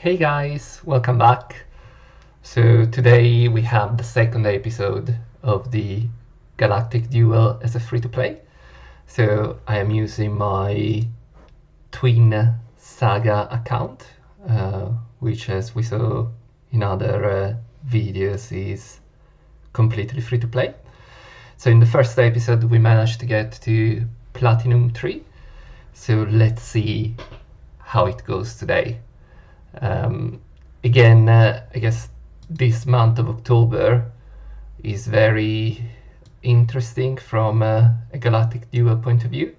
Hey guys, welcome back. So today we have the second episode of the Galactic Duel as a free-to-play. So I am using my Twin Saga account, which, as we saw in other videos, is completely free-to-play. So in the first episode we managed to get to Platinum 3. So let's see how it goes today. Again, I guess this month of October is very interesting from a Galactic Duel point of view.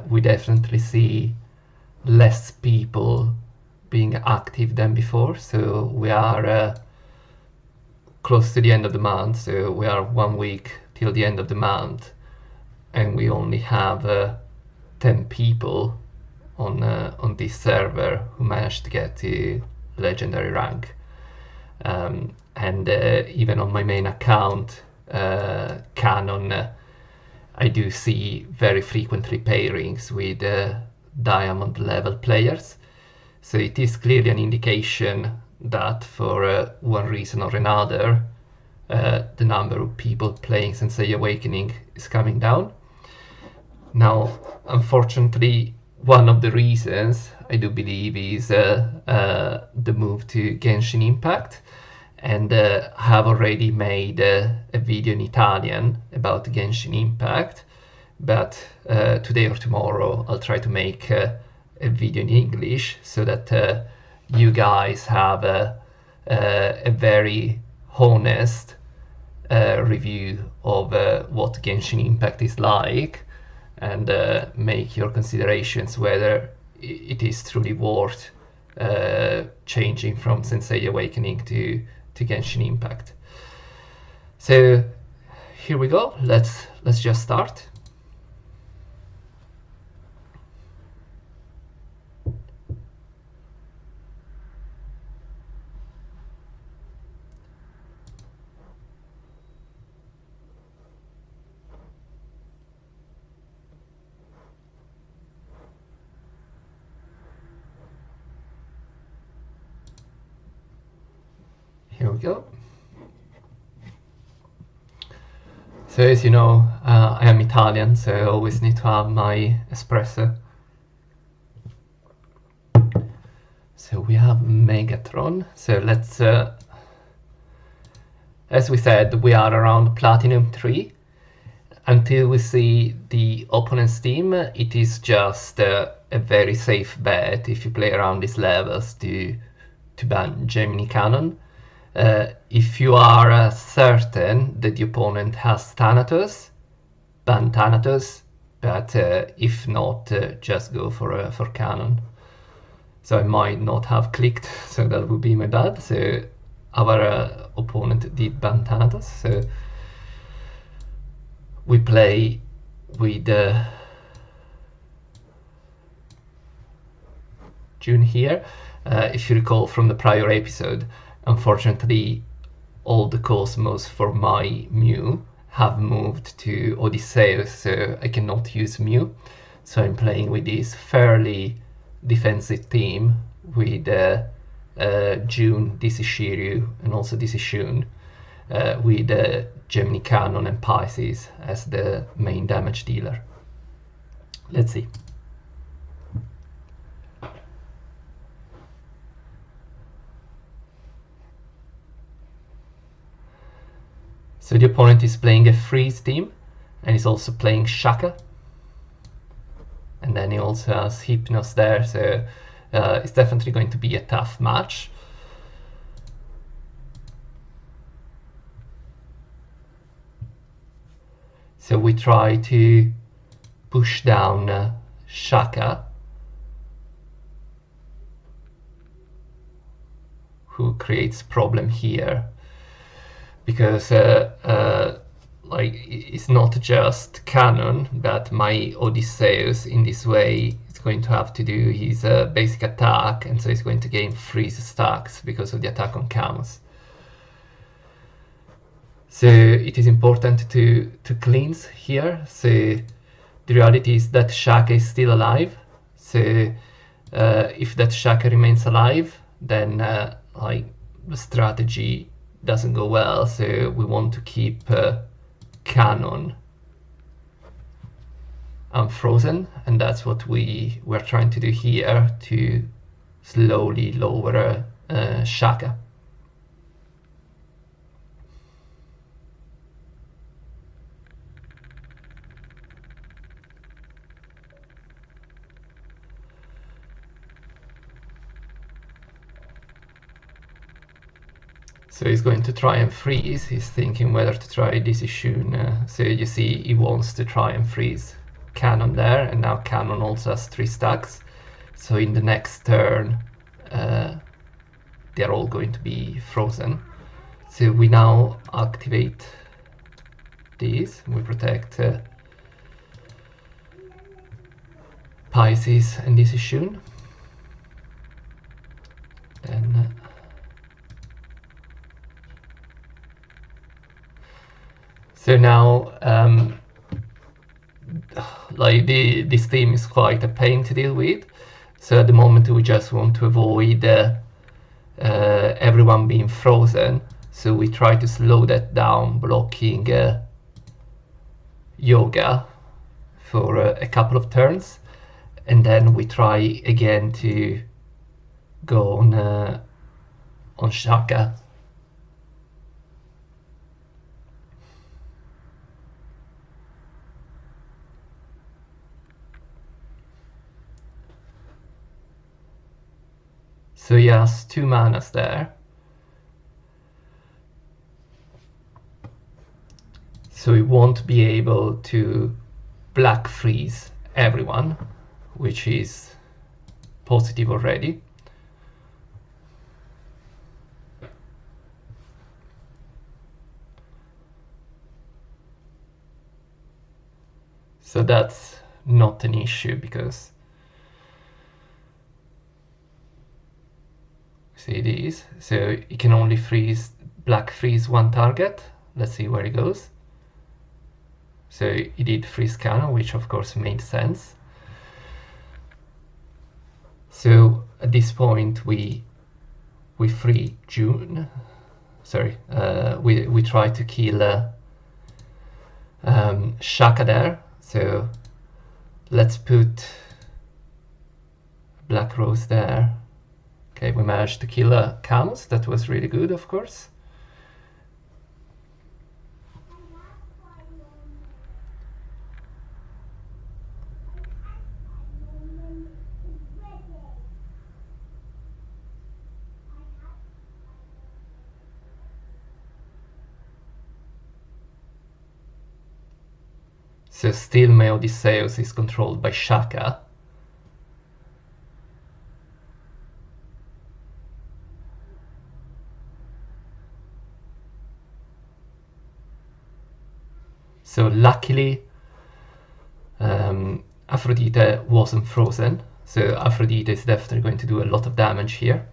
We definitely see less people being active than before, so we are close to the end of the month, so we are 1 week till the end of the month, and we only have 10 people on this server who managed to get to legendary rank. And even on my main account, Kanon, I do see very frequently pairings with diamond level players. So it is clearly an indication that for one reason or another, the number of people playing Sensei Awakening is coming down. Now, unfortunately, one of the reasons I do believe is the move to Genshin Impact, and have already made a video in Italian about Genshin Impact, but today or tomorrow I'll try to make a video in English so that you guys have a very honest review of what Genshin Impact is like, and make your considerations whether it is truly worth changing from Sensei Awakening to Genshin Impact. So here we go. Let's just start. Here we go. So as you know, I am Italian, so I always need to have my espresso. So we have Megatron. So let's, as we said, we are around Platinum 3. Until we see the opponent's team, it is just a very safe bet if you play around these levels to ban Gemini Kanon. If you are certain that the opponent has Thanatos, ban Thanatos, but if not, just go for Kanon. So I might not have clicked, so that would be my bad. So our opponent did ban Thanatos, so we play with June here. If you recall from the prior episode, unfortunately, all the cosmos for my Mew have moved to Odysseus, so I cannot use Mew. So I'm playing with this fairly defensive team with June, DC Shiryu, and also DC Shun, with Gemini Kanon and Pisces as the main damage dealer. Let's see. So the opponent is playing a freeze team, and he's also playing Shaka. And then he also has Hypnos there, so it's definitely going to be a tough match. So we try to push down Shaka, who creates problem here. Because like, it's not just Kanon, but my Odysseus in this way is going to have to do his basic attack, and so he's going to gain freeze stacks because of the attack on Camus. So it is important to cleanse here. So the reality is that Shaka is still alive. So if that Shaka remains alive, then like the strategy doesn't go well. So we want to keep Kanon unfrozen, and that's what we're trying to do here, to slowly lower Shaka. So he's going to try and freeze. He's thinking whether to try this issue. So you see he wants to try and freeze Kanon there, and now Kanon also has 3 stacks. So in the next turn they're all going to be frozen. So we now activate these. We protect Pisces and this issue. Then so now, like this theme is quite a pain to deal with. So at the moment we just want to avoid everyone being frozen. So we try to slow that down, blocking Yoga for a couple of turns, and then we try again to go on Shaka. So he has 2 manas there. So he won't be able to black freeze everyone, which is positive already. So that's not an issue, because see these, so he can only black freeze 1 target. Let's see where he goes. So he did freeze Kanon, which of course made sense. So at this point we free June. Sorry, we try to kill Shaka there. So let's put Black Rose there. Okay, we managed to kill KOTZ. That was really good, of course. So still my Odysseus is controlled by Shaka. So luckily Aphrodite wasn't frozen, so Aphrodite is definitely going to do a lot of damage here.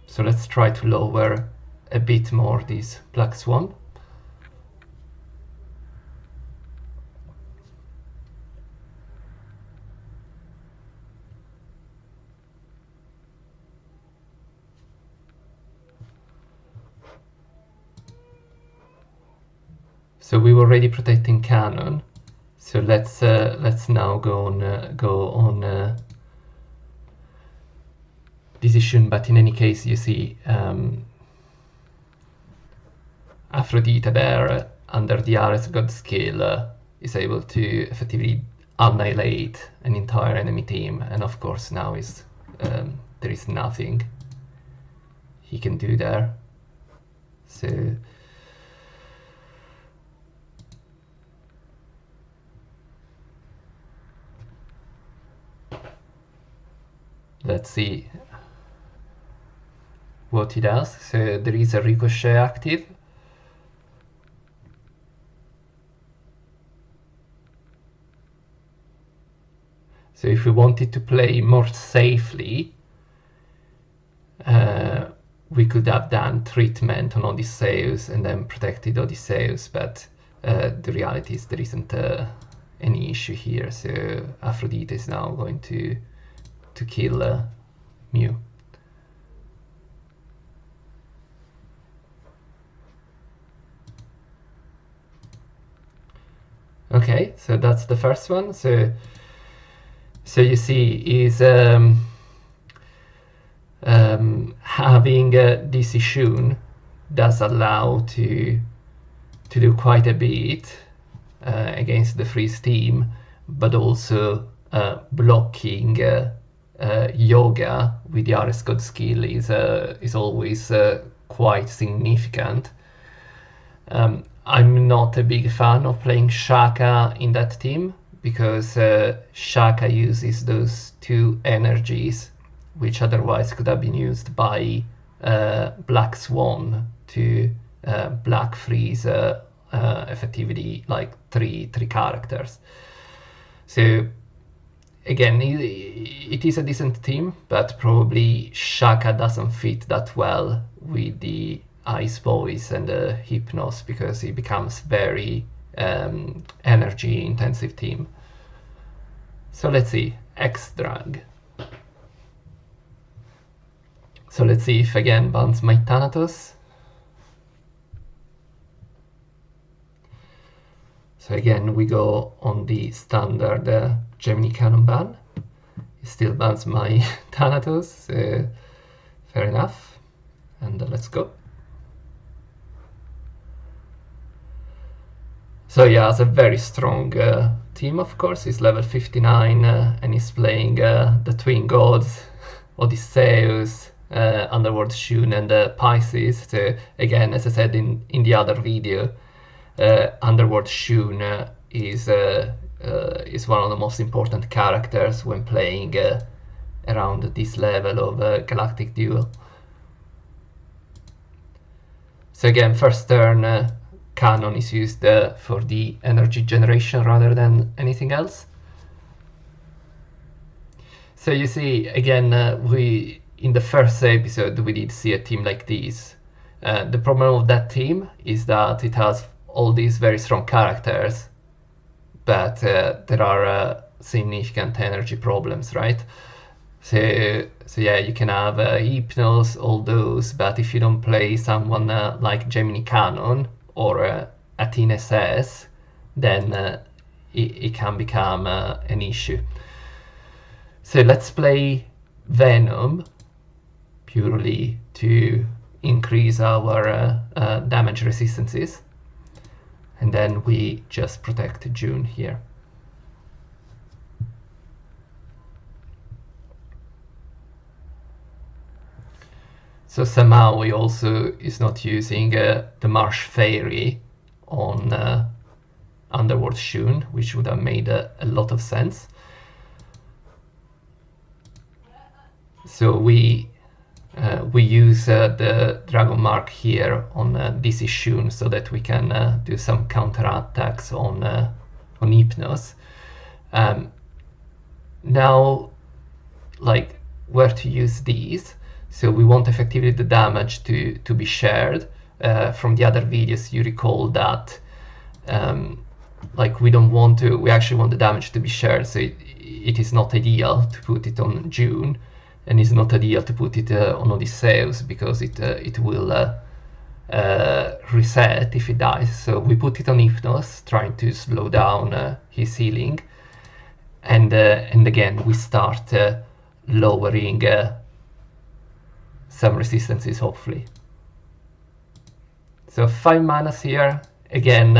So let's try to lower a bit more this Black Swan. So we were already protecting Kanon. So let's now go on decision. But in any case, you see Aphrodite there under the Ares God skill is able to effectively annihilate an entire enemy team, and of course now is there is nothing he can do there. So let's see what he does. So there is a ricochet active. So if we wanted to play more safely, we could have done treatment on Odysseus and then protected Odysseus, but the reality is there isn't any issue here. So Aphrodite is now going to kill Mew. Okay, so that's the first one. So you see, is having DC Shun does allow to do quite a bit against the freeze team, but also blocking Yoga with the RS code skill is always quite significant. I'm not a big fan of playing Shaka in that team, because Shaka uses those two energies which otherwise could have been used by Black Swan to black freeze effectively like three characters. So again, it is a decent team, but probably Shaka doesn't fit that well with the Ice Boys and the Hypnos, because it becomes very energy intensive team. So let's see, X-Drag. So let's see if again bans my Thanatos. So again we go on the standard Gemini Kanon ban. It still bans my Thanatos, so fair enough. And let's go. So yeah, it's a very strong team, of course. He's level 59 and he's playing the Twin Gods, Odysseus, Underworld Shun and Pisces. So again, as I said in the other video, Underworld Shun is one of the most important characters when playing around this level of Galactic Duel. So again, first turn, Kanon is used for the energy generation rather than anything else. So you see, again, in the first episode we did see a team like this. The problem of that team is that it has all these very strong characters, but there are significant energy problems, right? So yeah, you can have Hypnos, all those, but if you don't play someone like Gemini Kanon or Athena SS, then it can become an issue. So let's play Venom purely to increase our damage resistances, and then we just protect June here. So somehow we also is not using the Marsh Fairy on Underworld Shun, which would have made a lot of sense. So we use the Dragon Mark here on DC Shun so that we can do some counter attacks on Hypnos. Now, like, where to use these? So we want effectively the damage to be shared. From the other videos, you recall that like we actually want the damage to be shared. So it is not ideal to put it on June, and it's not ideal to put it on Odysseus, because it will reset if it dies. So we put it on Hypnos, trying to slow down his healing, and again we start lowering some resistances, hopefully. So 5 manas here. Again,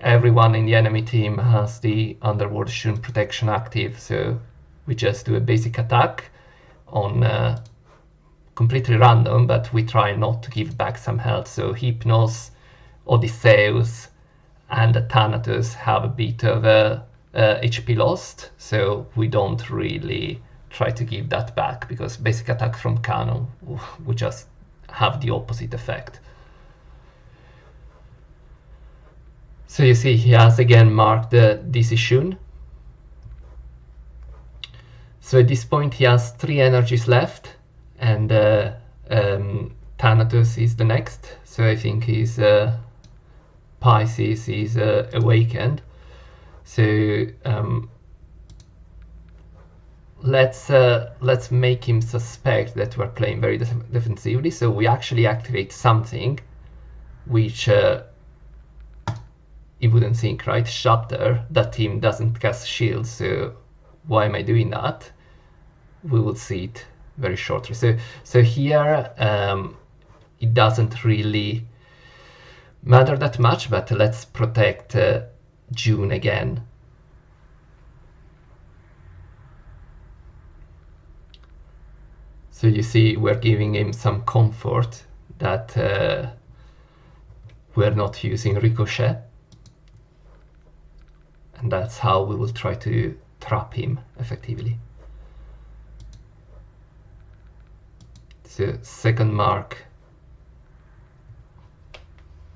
everyone in the enemy team has the Underworld Shun protection active, so we just do a basic attack on completely random, but we try not to give back some health. So Hypnos, Odysseus and Thanatos have a bit of HP lost, so we don't really try to give that back, because basic attack from Kanon would just have the opposite effect. So you see he has again marked the DC Shun. So at this point he has 3 energies left, and Thanatos is the next. So I think his Pisces is awakened. So let's make him suspect that we're playing very defensively. So we actually activate something which he wouldn't think, right? Shatter. That team doesn't cast shields, so why am I doing that? We will see it very shortly. So here it doesn't really matter that much, but let's protect June again. So you see, we're giving him some comfort that we're not using Ricochet. And that's how we will try to trap him effectively. So second mark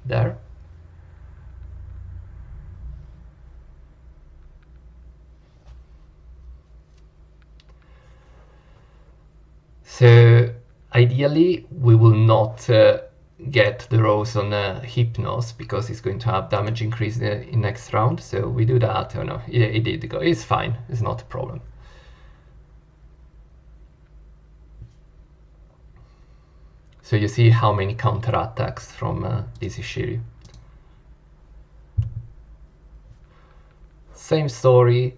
there. So ideally we will not get the rose on Hypnos because it's going to have damage increase in next round. So we do that. Oh no, it did go. It's fine. It's not a problem. So you see how many counterattacks from this Ishiri. Same story.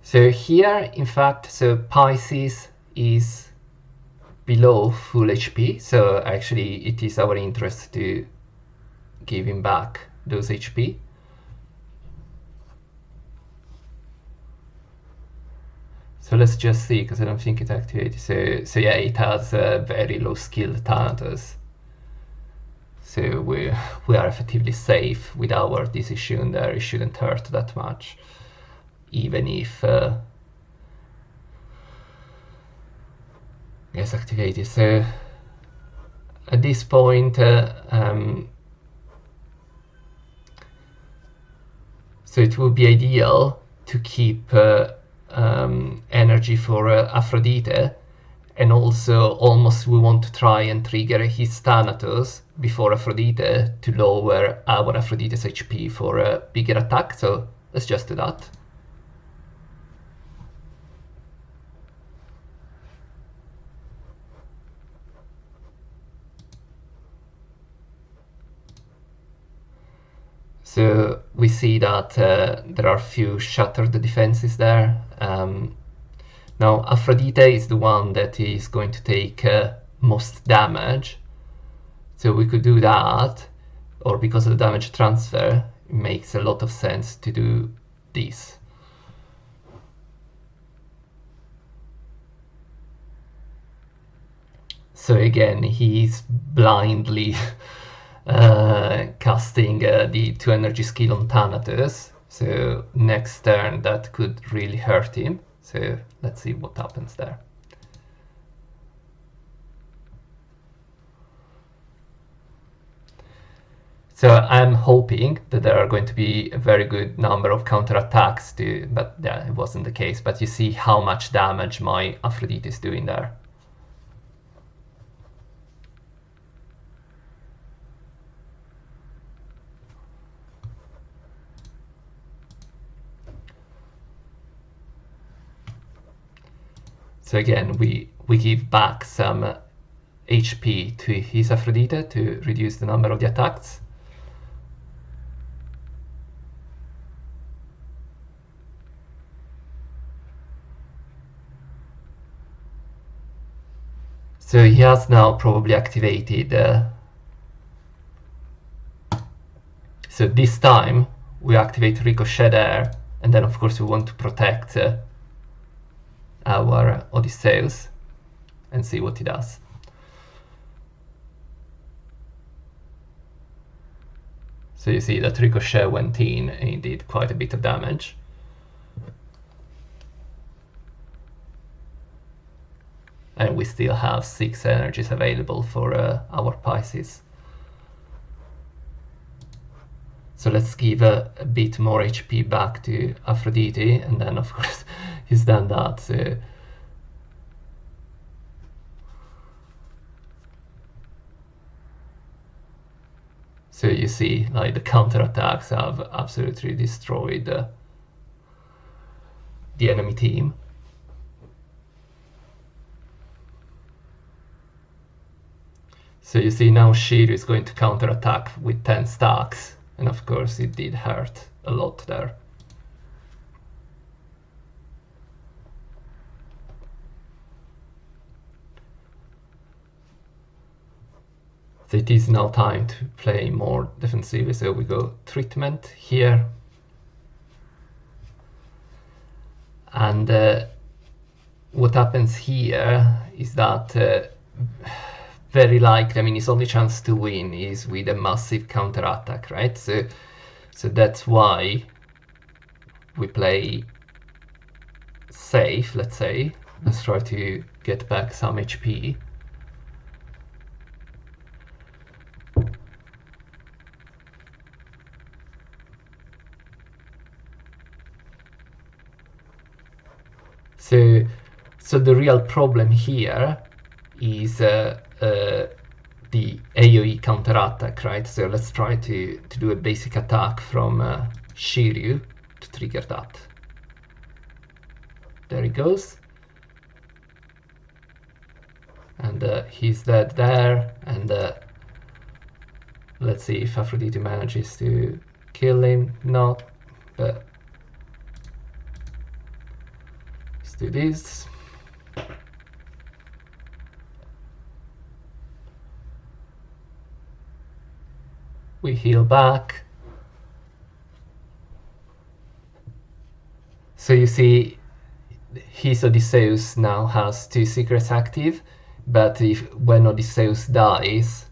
So here, in fact, so Pisces is below full HP, so actually it is our interest to give him back those HP. So let's just see, because I don't think it activated. So yeah, it has very low skill Thanatos. So we are effectively safe with our decision there. It shouldn't hurt that much, even if it's activated. So at this point, so it would be ideal to keep energy for Aphrodite, and also almost we want to try and trigger his Thanatos before Aphrodite to lower our Aphrodite's HP for a bigger attack. So let's just do that. So we see that there are few shattered defenses there. Now Aphrodite is the one that is going to take most damage. So we could do that, or because of the damage transfer, it makes a lot of sense to do this. So again, he's blindly casting the 2 energy skill on Thanatos. So next turn that could really hurt him. So let's see what happens there. So I'm hoping that there are going to be a very good number of counterattacks, but yeah, it wasn't the case. But you see how much damage my Aphrodite is doing there. So again, we give back some HP to his Aphrodite to reduce the number of the attacks. So he has now probably activated. So this time we activate Ricochet there, and then of course we want to protect our Odysseus and see what he does. So you see that Ricochet went in and he did quite a bit of damage. And we still have 6 energies available for our Pisces. So let's give a bit more HP back to Aphrodite, and then of course he's done that. So you see, like, the counterattacks have absolutely destroyed the enemy team. So you see now Shiryu is going to counterattack with 10 stacks, and of course it did hurt a lot there. So it is now time to play more defensively, so we go treatment here. And what happens here is that very likely, I mean, his only chance to win is with a massive counterattack, right? So that's why we play safe, let's say. Let's try to get back some HP. So the real problem here is the AoE counterattack, right? So let's try to do a basic attack from Shiryu to trigger that. There he goes. And he's dead there. And let's see if Aphrodite manages to kill him. No, but let's do this. We heal back. So you see, his Odysseus now has 2 secrets active, but when Odysseus dies,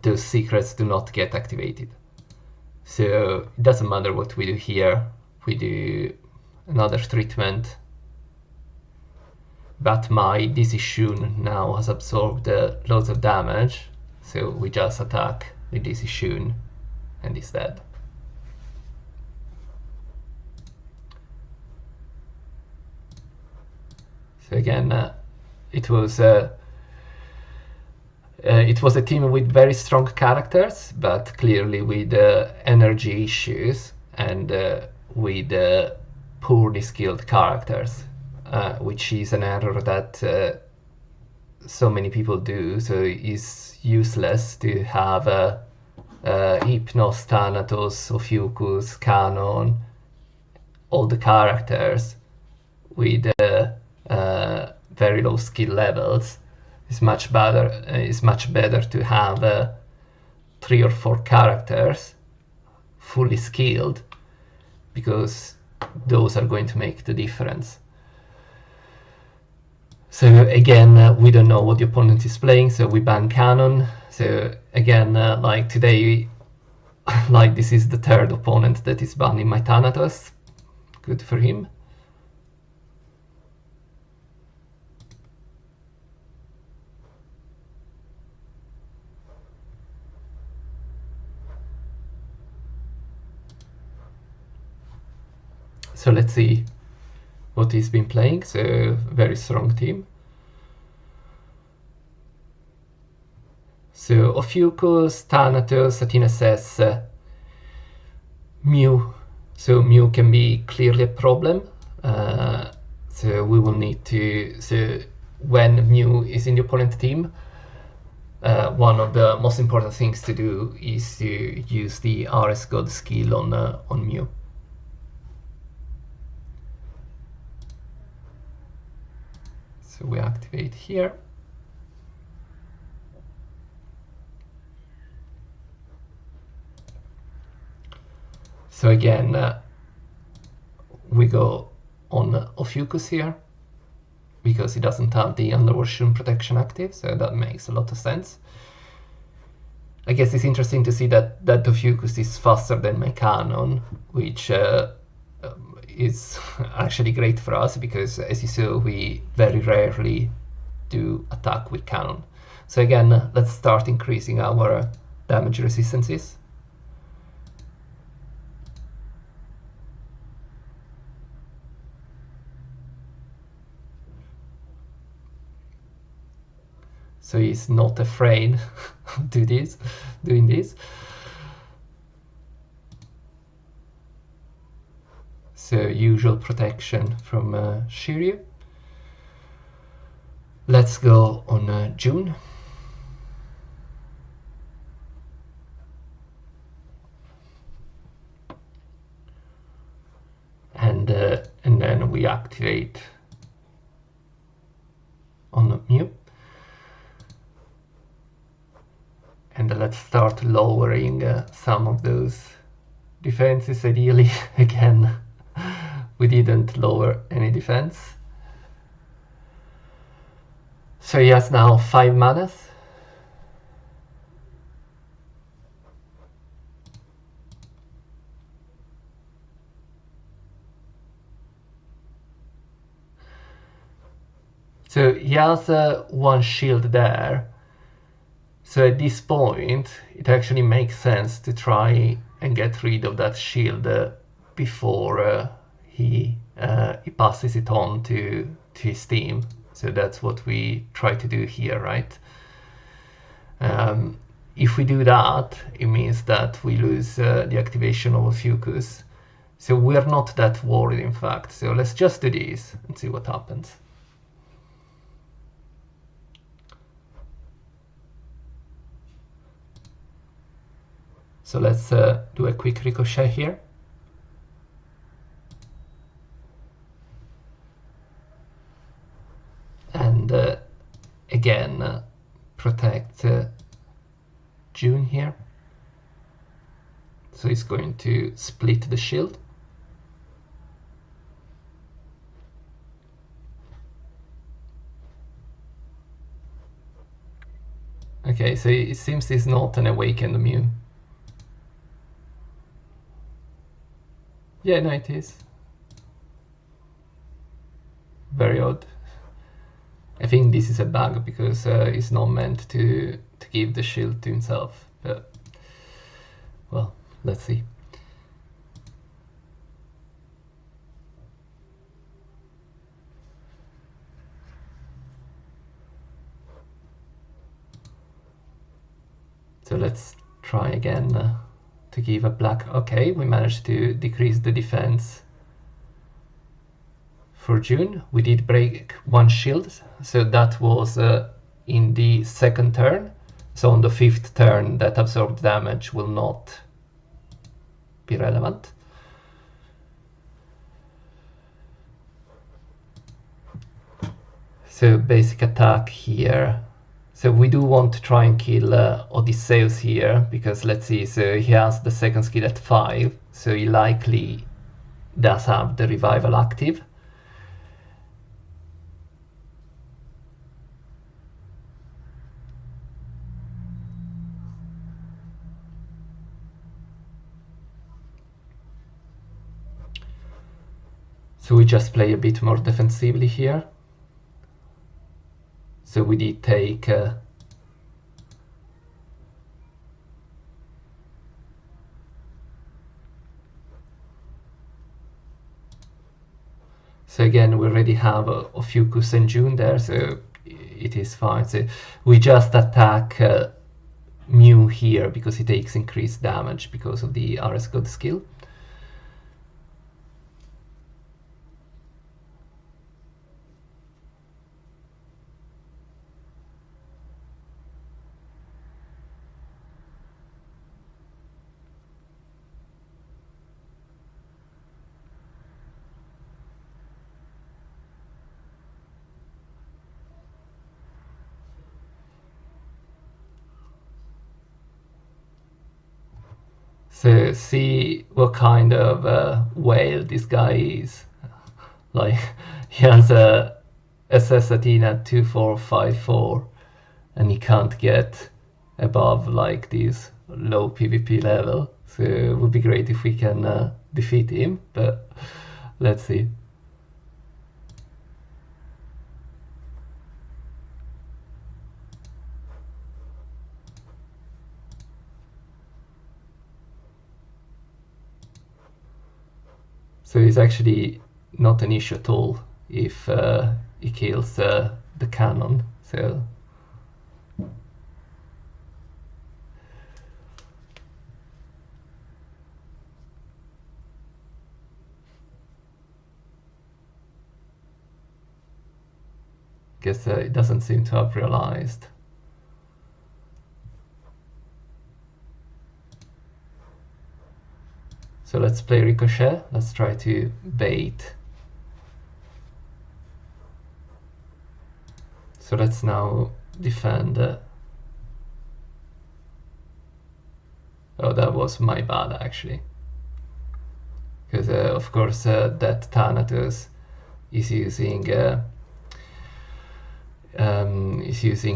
those secrets do not get activated. So it doesn't matter what we do here. We do another treatment, but my DC Shun now has absorbed loads of damage, so we just attack the DC Shun and he's dead. So again, it was a team with very strong characters, but clearly with energy issues and with poorly skilled characters, which is an error that so many people do. So it's useless to have Hypnos, Thanatos, Ophiuchus, Kanon, all the characters with very low skill levels. It's much better to have 3 or 4 characters fully skilled, because those are going to make the difference. So again, we don't know what the opponent is playing, so we ban Kanon. So again, like today, like this is the 3rd opponent that is banning my Thanatos. Good for him. So let's see what he's been playing. So very strong team. So Ophiuchus, Thanatos, Athena says Mew. So Mew can be clearly a problem. So we will need to. So when Mew is in the opponent team, one of the most important things to do is to use the RS God skill on Mew. So we activate here. So again, we go on Ophiuchus here, because he doesn't have the Underworld Shun protection active, so that makes a lot of sense. I guess it's interesting to see that Ophiuchus is faster than my Kanon, which is actually great for us, because as you saw, we very rarely do attack with Kanon. So again, let's start increasing our damage resistances. So he's not afraid of doing this. So usual protection from Shiryu. Let's go on June. And then we activate on Mew. And let's start lowering some of those defenses. Ideally, again, we didn't lower any defense. So he has now 5 manas. So he has 1 shield there. So at this point, it actually makes sense to try and get rid of that shield before he passes it on to his team. So that's what we try to do here, right? If we do that, it means that we lose the activation of Fucus. So we're not that worried, in fact. So let's just do this and see what happens. So let's do a quick ricochet here. And again, protect June here. So it's going to split the shield. Okay, so it seems it's not an awakened Mew. Yeah, no, it is. Very odd. I think this is a bug because it's not meant to give the shield to himself. But, well, let's see. So let's try again to give a black. Okay, we managed to decrease the defense for June. We did break 1 shield, so that was in the 2nd turn. So on the 5th turn, that absorbed damage will not be relevant. So basic attack here. So we do want to try and kill Odysseus here, because let's see, so he has the 2nd skill at 5, so he likely does have the revival active. So we just play a bit more defensively here. So we did take so again, we already have Ophiuchus and June there, so it is fine. So we just attack Mew here because he takes increased damage because of the RS God skill. So see what kind of whale this guy is. Like, he has a SS Athena 2454 and he can't get above like this low PvP level. So it would be great if we can defeat him, but let's see. So it's actually not an issue at all if he kills the Kanon. Guess it doesn't seem to have realized. So let's play Ricochet. Let's try to bait. So let's now defend. Oh, that was my bad actually. Because of course that Thanatos is using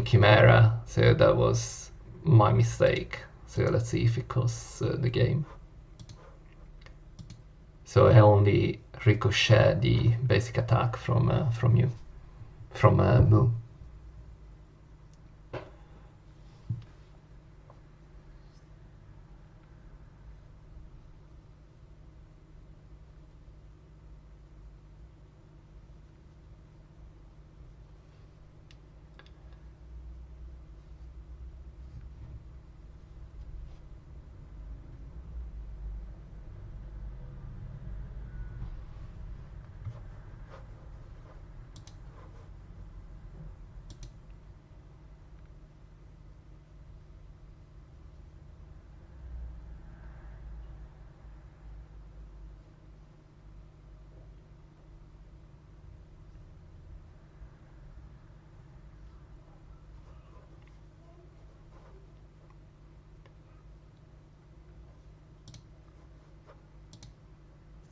Chimera, so that was my mistake. So let's see if it costs the game. So I only ricochet the basic attack from Mu.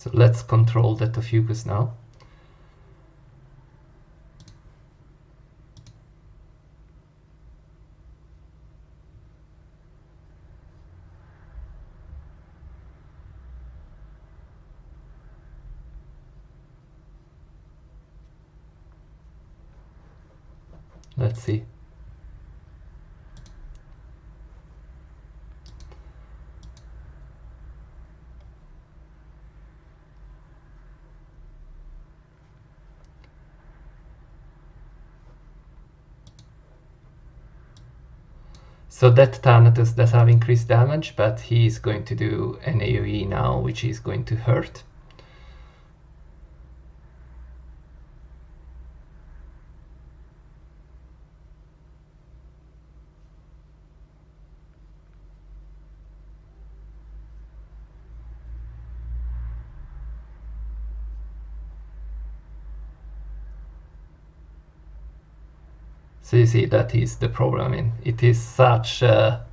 So let's control the Tofugus now. Let's see. So that Thanatos does have increased damage, but he's going to do an AoE now, which is going to hurt. So you see, that is the problem. I mean, it is such a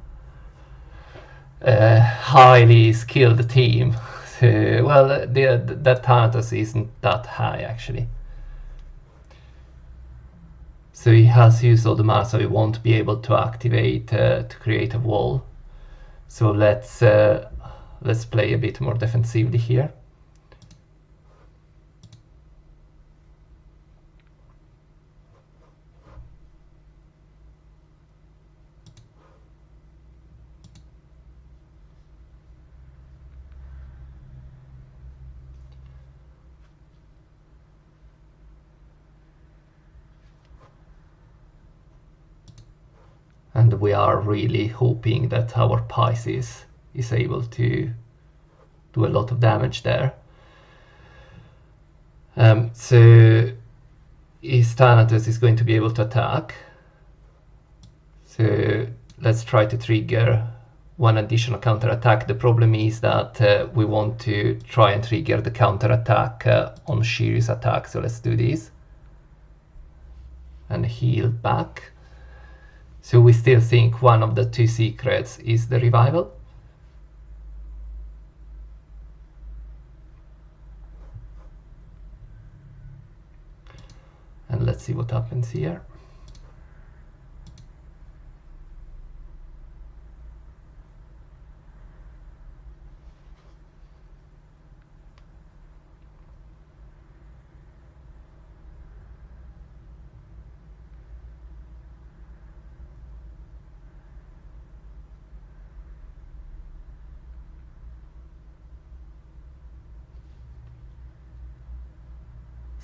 highly skilled team. So, well, that Thanatos isn't that high actually. So he has used all the mana, so he won't be able to activate to create a wall. So let's play a bit more defensively here. And we are really hoping that our Pisces is able to do a lot of damage there. So his Thanatos is going to be able to attack. So let's try to trigger one additional counter attack. The problem is that we want to try and trigger the counter attack on Shiri's attack. So let's do this. And heal back. So we still think one of the two secrets is the revival. And let's see what happens here.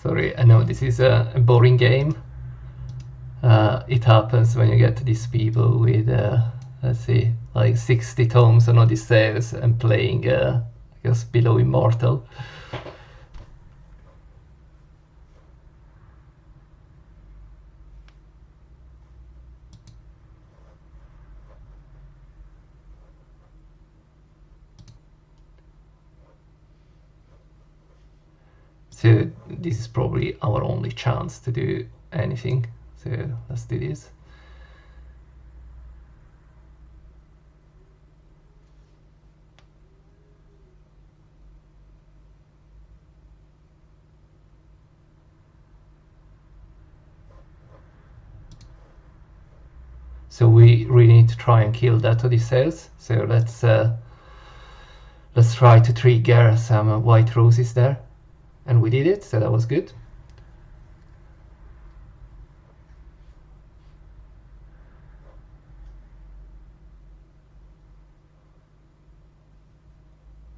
Sorry, I know this is a boring game. It happens when you get these people with, let's see, like 60 tomes on Odysseus and playing, I guess, below Immortal. So this is probably our only chance to do anything. So let's do this. So we really need to try and kill that Odysseus. So let's try to trigger some white roses there. And we did it, so that was good.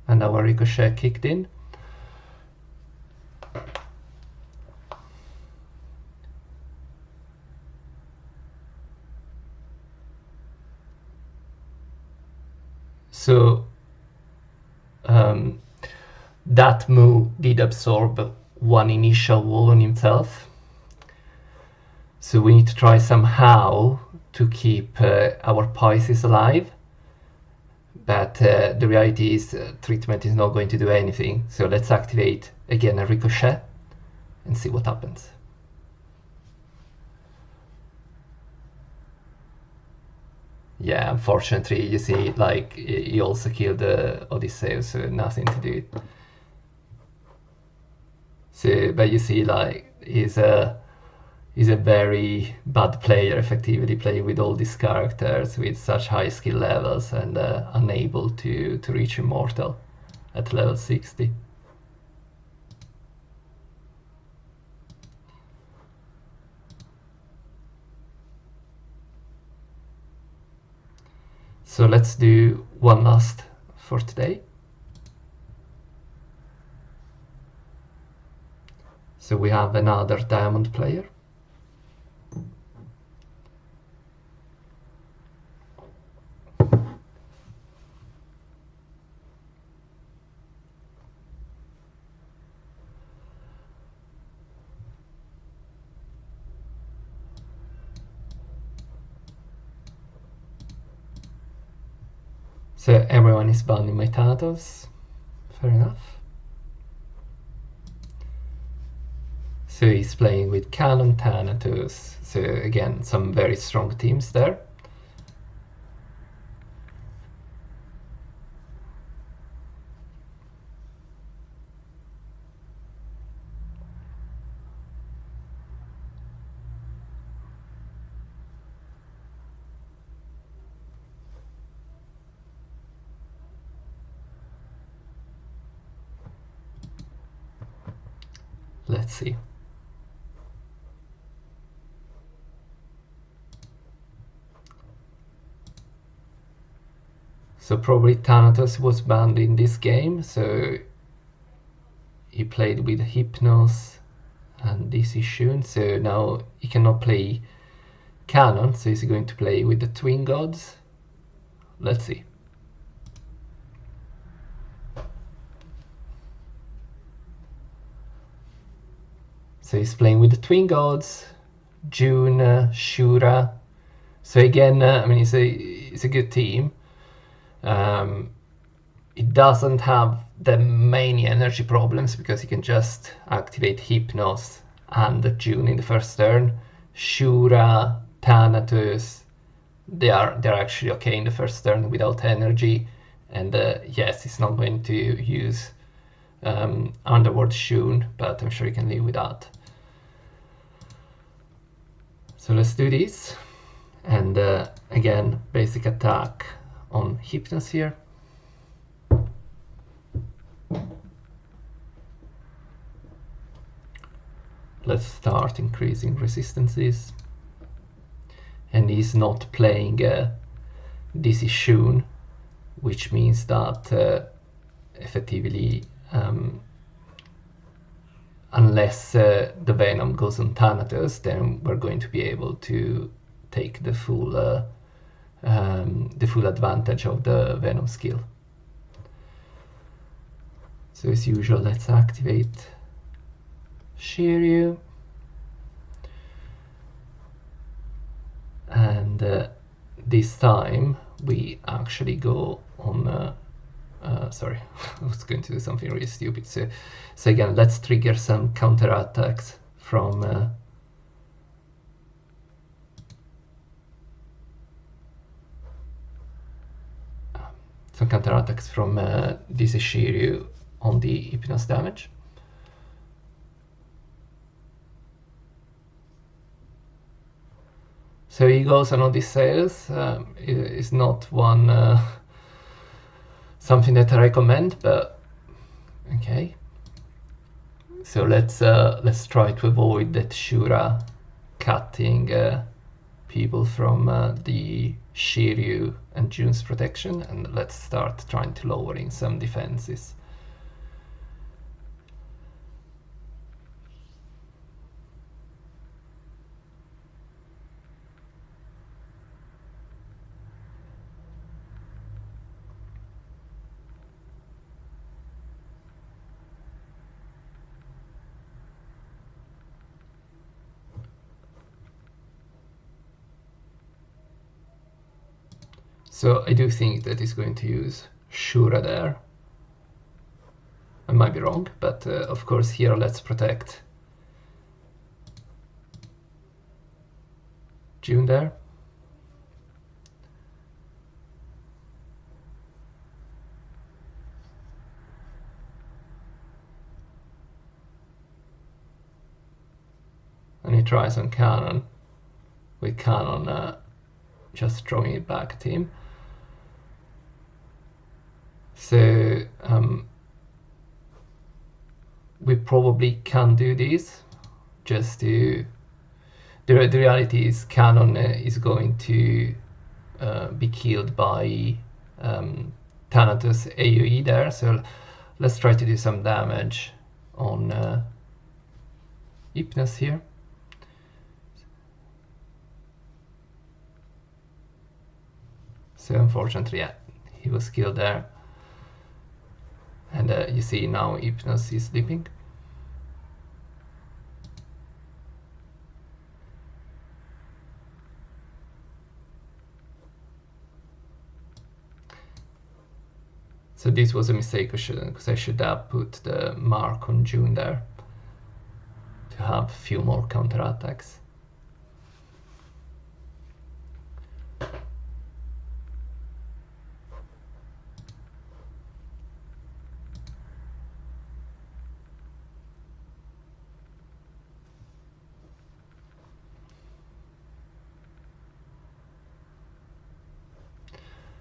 And our ricochet kicked in. So that move did absorb one initial wall on himself. So we need to try somehow to keep our Pisces alive. But the reality is treatment is not going to do anything. So let's activate again a ricochet and see what happens. Yeah, unfortunately, you see, like, he also killed Odysseus, so nothing to do. So, but you see, like, he's a very bad player, effectively playing with all these characters with such high skill levels and unable to reach Immortal at level 60. So let's do one last for today. So we have another diamond player. So everyone is banning my Thanatos. Fair enough. So he's playing with Kanon, Thanatos. So again, some very strong teams there. Let's see. So probably Thanatos was banned in this game, so he played with Hypnos and this is Shun, so now he cannot play Kanon, so he's going to play with the Twin Gods. Let's see. So he's playing with the Twin Gods, June, Shura. So again, I mean, it's a good team. It doesn't have the many energy problems because you can just activate Hypnos and June in the first turn. Shura, Thanatos, they're actually okay in the first turn without energy. And yes, it's not going to use Underworld Shun, but I'm sure you can live with that. So let's do this. And again, basic attack on Hypnos here. Let's start increasing resistances. And he's not playing this is Shun, which means that effectively unless the Venom goes on Thanatos, then we're going to be able to take the full advantage of the Venom skill. So as usual, let's activate Shiryu. And this time we actually go on sorry, I was going to do something really stupid. So again, let's trigger some counterattacks from this Shiryu on the Hypnos damage. So he goes on these sales. Is not one something that I recommend, but okay. So let's try to avoid that Shura cutting people from the Shiryu and June's protection, and let's start trying to lowering some defenses. So I do think that he's going to use Shura there. I might be wrong, but of course here let's protect June there. And he tries on Kanon, with Kanon just throwing it back at him. So we probably can do this just to... The reality is Kanon is going to be killed by Thanatos AoE there, so let's try to do some damage on Hypnos here. So unfortunately, yeah, he was killed there. And you see now Hypnos is sleeping. So this was a mistake, because I should have put the mark on June there to have a few more counterattacks.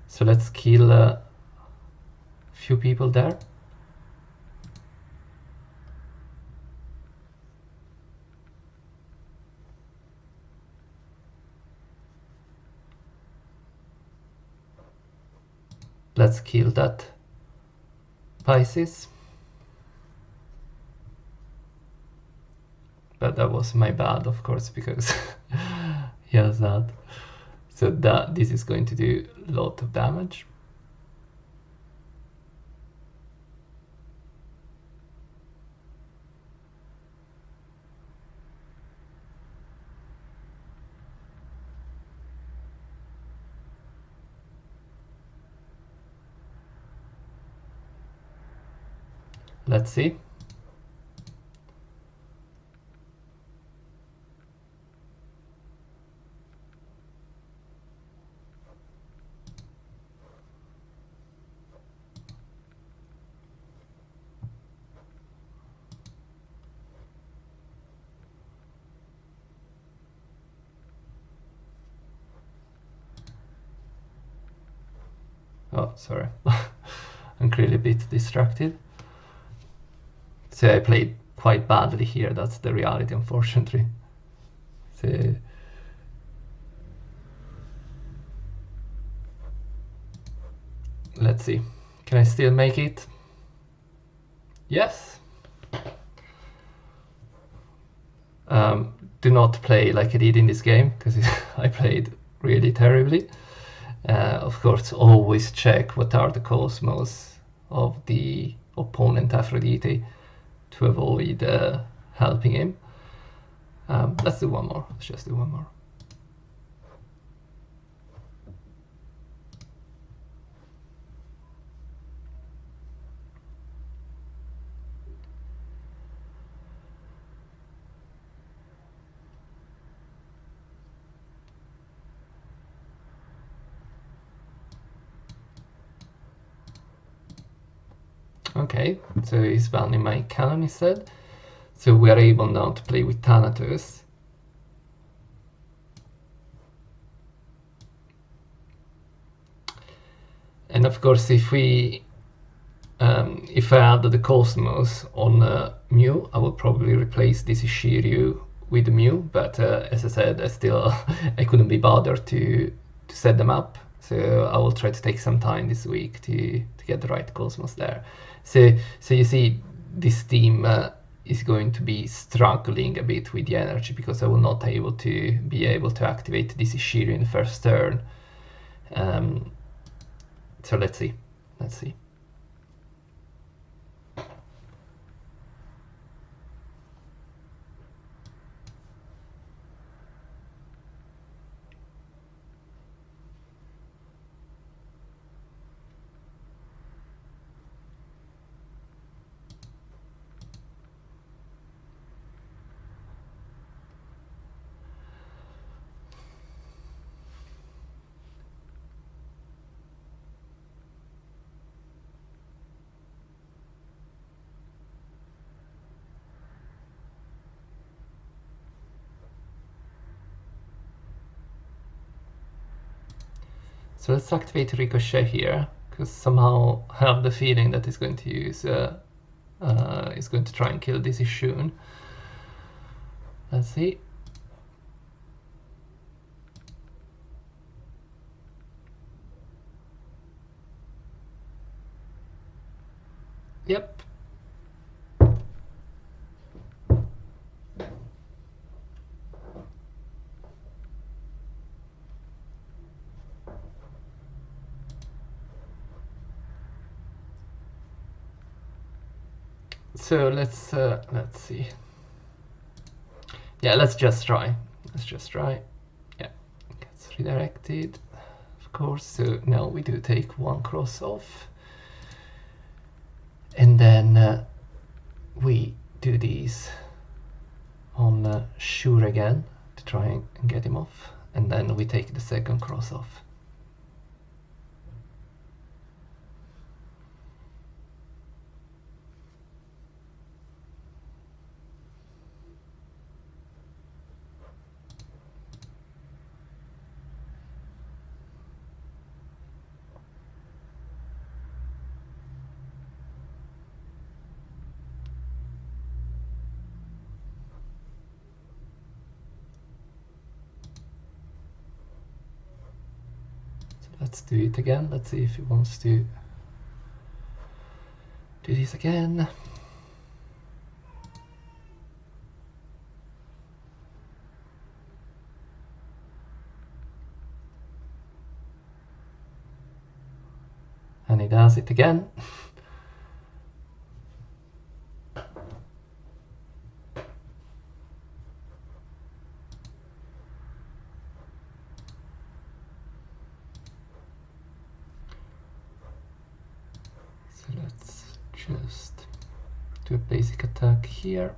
So let's kill a few people there. Let's kill that Pisces. But that was my bad, of course, because he has that. So this is going to do a lot of damage. Let's see. Oh, sorry. I'm clearly a bit distracted. So I played quite badly here, that's the reality, unfortunately. So let's see. Can I still make it? Yes. Do not play like I did in this game, because I played really terribly. Of course, always check what are the cosmos of the opponent Aphrodite to avoid helping him. Let's do one more. Let's just do one more. Okay, so he's banning my Kanon instead. So we are able now to play with Thanatos. And of course, if I add the Cosmos on Mew, I will probably replace this Ishiryu with Mew. But as I said, I couldn't be bothered to set them up. So I will try to take some time this week to get the right Cosmos there. So you see, this team is going to be struggling a bit with the energy because I will not be able to activate this Ishiryu in the first turn. So let's see. So let's activate Ricochet here, because somehow I have the feeling that he's going to use is going to try and kill this Ishun. Let's see. Yep. So let's see. Yeah, let's just try. Yeah, gets redirected, of course. So now we do take one cross off, and then we do these on Shure again to try and get him off, and then we take the second cross off. Let's do it again. Let's see if he wants to do this again. And he does it again. So let's just do a basic attack here.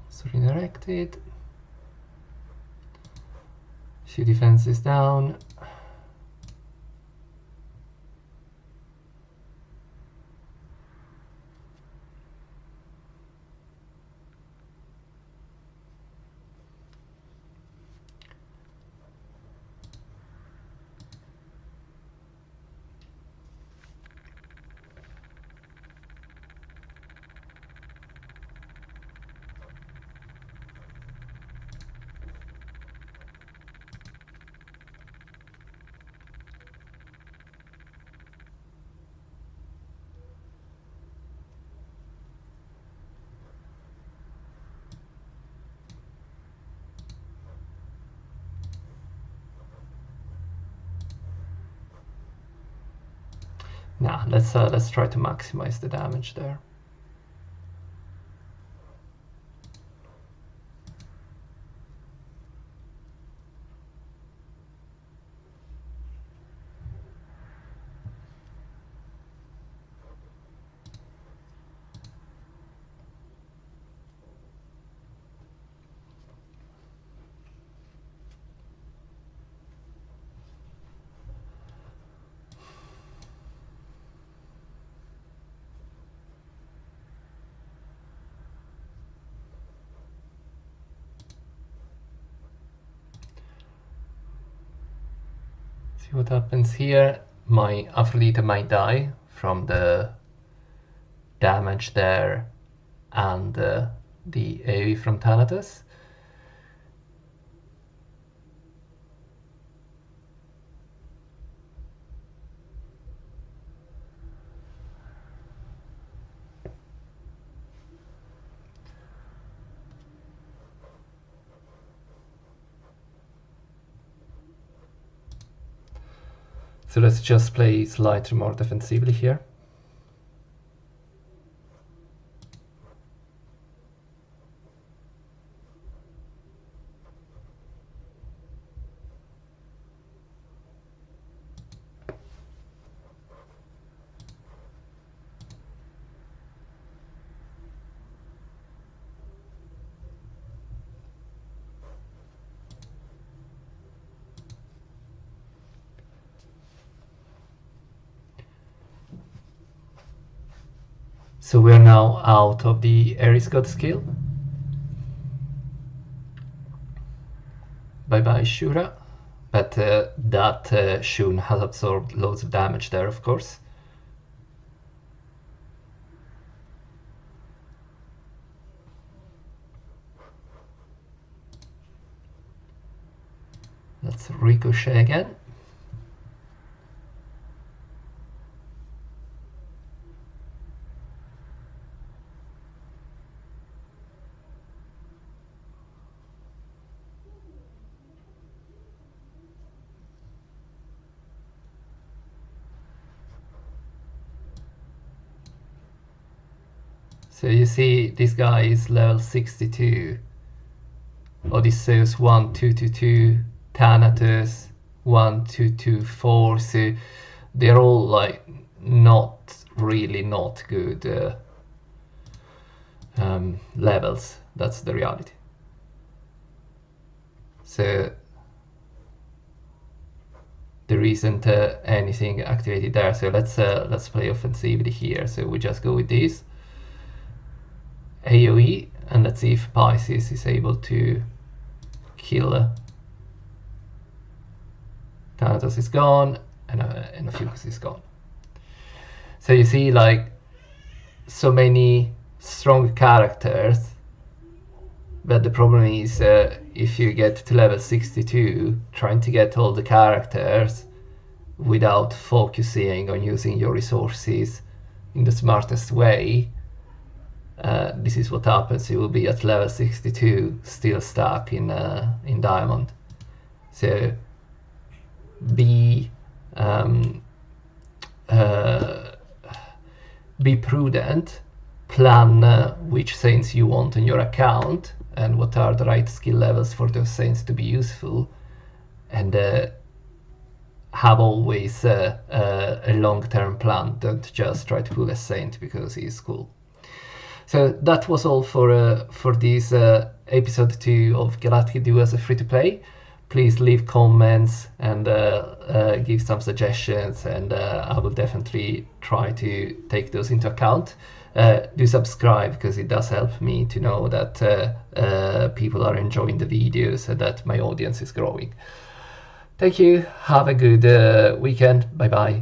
So redirected. Few defenses down. Nah, let's try to maximize the damage there. See what happens here. My Aphrodite might die from the damage there and the AoE from Thanatos. So let's just play slightly more defensively here. So we are now out of the Ares God skill. Bye bye Shura. But that Shun has absorbed loads of damage there, of course. Let's ricochet again. So you see this guy is level 62. Odysseus 1222, Thanatos 1224. So they're all like not good levels. That's the reality. So there isn't anything activated there. So let's play offensively here. So we just go with this AoE and let's see if Pisces is able to kill. Thanatos is gone and Ophiuchus is gone. So you see like so many strong characters, but the problem is if you get to level 62, trying to get all the characters without focusing on using your resources in the smartest way, this is what happens. You will be at level 62 still stuck in diamond. So be prudent, plan which saints you want on your account and what are the right skill levels for those saints to be useful, and have always a long-term plan. Don't just try to pull a saint because he's cool. So that was all for this episode 2 of Galactic Duel as a free-to-play. Please leave comments and give some suggestions, and I will definitely try to take those into account. Do subscribe because it does help me to know that people are enjoying the videos and that my audience is growing. Thank you. Have a good weekend. Bye bye.